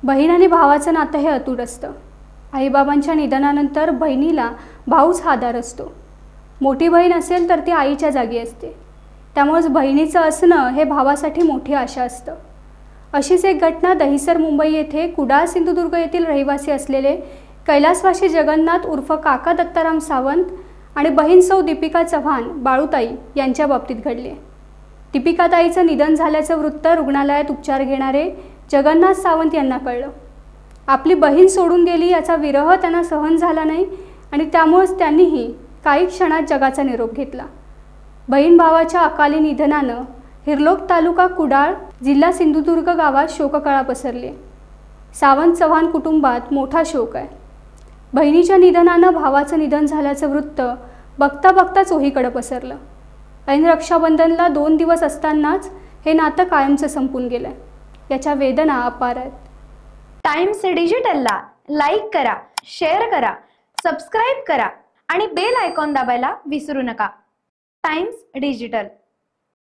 बहीण आणि भावाचं नातं हे अतूट असतं। आईबाबांच्या निधनानंतर बहिणीला भाऊच आधार असतो। मोठी बहीण असेल तर ती आईच्या जागी असते, त्यामुळेच बहिणीचं असणं हे भावासाठी मोठी आशा असतं। अशीच एक घटना दहिसर मुंबई येथे कुडाळ सिंधुदुर्ग येथील रहिवासी असलेले कैलासवासी जगन्नाथ उर्फ काका दत्ताराम सावंत आणि बहीण सौ दीपिका चव्हाण बाळूताई यांच्या बाबतीत घडले। दीपिकाताईचं निधन झाल्याचं वृत्त रुग्णालयात उपचार घेणारे जगन्नाथ सावंत यांना कळलं। आपली बहीण सोडून गेली याचा विरह त्यांना सहन झाला नाही आणि त्यामुळेच त्यांनीही काही क्षणात जगाचा निरोप घेतला। बहीण भावाच्या अकाली निधनानं हिरलोक तालुका कुडाळ जिल्हा सिंधुदुर्ग गावात शोककळा पसरली। सावंत चव्हाण कुटुंबात मोठा शोक आहे। बहिणीच्या निधनानं भावाचं निधन झाल्याचं वृत्त बघता बघता चोहीकडे पसरलं। ऐन रक्षाबंधनला 2 दिवस असतानाच हे नातं कायमचं संपून गेलंय। याच्या वेदना अपार आहेत। टाइम्स डिजिटलला लाईक करा, शेअर करा, सबस्क्राईब करा आणि बेल आयकॉन दाबायला विसरू नका। Times digital.